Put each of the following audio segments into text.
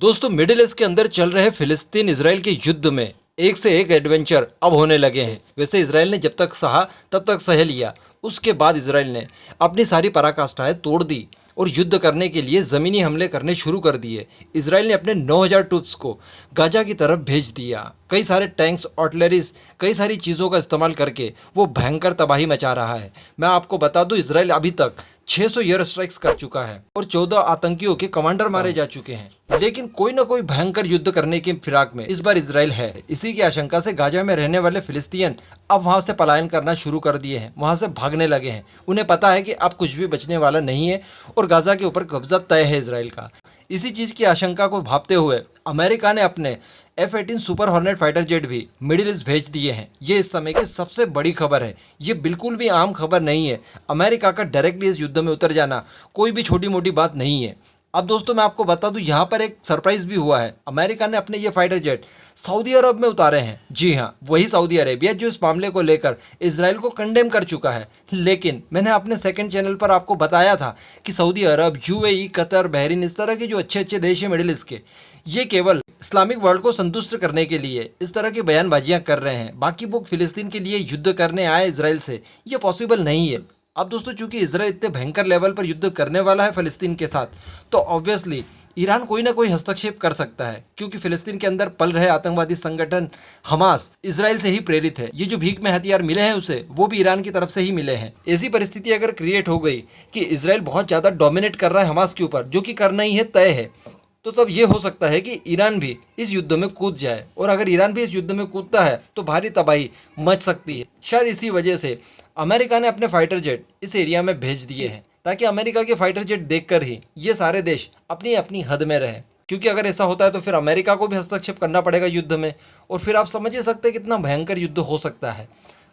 दोस्तों middle east के अंदर चल रहे फिलिस्तीन इजराइल के युद्ध में एक से एक एडवेंचर अब होने लगे हैं। वैसे इजराइल ने जब तक सहा तब तक सह लिया। उसके बाद इजराइल ने अपनी सारी पराकाष्ठाएं तोड़ दी और युद्ध करने के लिए जमीनी हमले करने शुरू कर दिए। इजराइल ने अपने 9000 ट्रूप्स को गाजा की तरफ भेज दिया। कई सारे टैंक्स, आर्टिलरीज, कई सारी चीज़ों का इस्तेमाल करके वो भयंकर तबाही मचा रहा है। मैं आपको बता दूं, इजराइल अभी तक 600 एयर स्ट्राइक्स कर चुका है और 14 आतंकियों के कमांडर मारे जा चुके हैं। लेकिन कोई ना कोई भयंकर युद्ध करने की फिराक में इस बार इजराइल है। इसी की आशंका से गाजा में रहने वाले फिलिस्तीन अब वहां से पलायन करना शुरू कर दिए हैं, वहां से भागने लगे हैं। उन्हें पता है कि अब कुछ भी बचने वाला नहीं है और गाजा के ऊपर कब्जा तय है इजराइल का। इसी चीज की आशंका को भांपते हुए अमेरिका ने अपने F-18 super hornet fighter jet भी मिडिल ईस्ट भेज दिए हैं। ये इस समय की सबसे बड़ी खबर है। ये बिल्कुल भी आम खबर नहीं है। अमेरिका का डायरेक्टली इस युद्ध में उतर जाना कोई भी छोटी मोटी बात नहीं है। अब दोस्तों मैं आपको बता दूं, यहाँ पर एक सरप्राइज भी हुआ है। अमेरिका ने अपने ये फाइटर जेट सऊदी अरब में उतारे हैं। जी हाँ, वही सऊदी अरेबिया जो इस मामले को लेकर इसराइल को कंडेम कर चुका है। लेकिन मैंने अपने सेकंड चैनल पर आपको बताया था कि सऊदी अरब, UAE, कतर, बहरीन, इस तरह के जो अच्छे अच्छे देश हैं मिडिल ईस्ट के, ये केवल इस्लामिक वर्ल्ड को संतुष्ट करने के लिए इस तरह की बयानबाजियां कर रहे हैं। बाकी वो फिलिस्तीन के लिए युद्ध करने आए इसराइल से, ये पॉसिबल नहीं है। अब दोस्तों चूंकि इसराइल इतने भयंकर लेवल पर युद्ध करने वाला है फिलिस्तीन के साथ, तो ऑब्वियसली ईरान कोई ना कोई हस्तक्षेप कर सकता है, क्योंकि फिलिस्तीन के अंदर पल रहे आतंकवादी संगठन हमास इसराइल से ही प्रेरित है। ये जो भीख में हथियार मिले हैं उसे, वो भी ईरान की तरफ से ही मिले हैं। ऐसी परिस्थिति अगर क्रिएट हो गई कि इसराइल बहुत ज्यादा डोमिनेट कर रहा है हमास के ऊपर, जो कि करना ही है, तय है, तो तब ये हो सकता है कि ईरान भी इस युद्ध में कूद जाए। और अगर ईरान भी इस युद्ध में कूदता है तो भारी तबाही मच सकती है। शायद इसी वजह से अमेरिका ने अपने फाइटर जेट इस एरिया में भेज दिए हैं, ताकि अमेरिका के फाइटर जेट देखकर ही ये सारे देश अपनी अपनी हद में रहें। क्योंकि अगर ऐसा होता है तो फिर अमेरिका को भी हस्तक्षेप करना पड़ेगा युद्ध में, और फिर आप समझ ही सकते हैं कितना भयंकर युद्ध हो सकता है।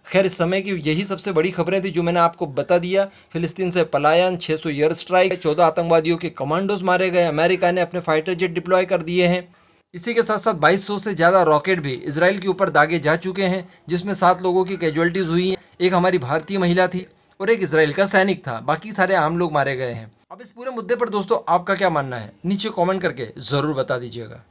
खैर, इस समय की यही सबसे बड़ी खबरें थी जो मैंने आपको बता दिया। फिलिस्तीन से पलायन, 600 एयर स्ट्राइक, 14 आतंकवादियों के कमांडोज मारे गए, अमेरिका ने अपने फाइटर जेट डिप्लॉय कर दिए हैं। इसी के साथ साथ 2200 से ज़्यादा रॉकेट भी इसराइल के ऊपर दागे जा चुके हैं, जिसमें 7 लोगों की कैजुअलिटीज हुई हैं। एक हमारी भारतीय महिला थी और एक इसराइल का सैनिक था। बाकी सारे आम लोग मारे गए हैं। अब इस पूरे मुद्दे पर दोस्तों आपका क्या मानना है, नीचे कमेंट करके ज़रूर बता दीजिएगा।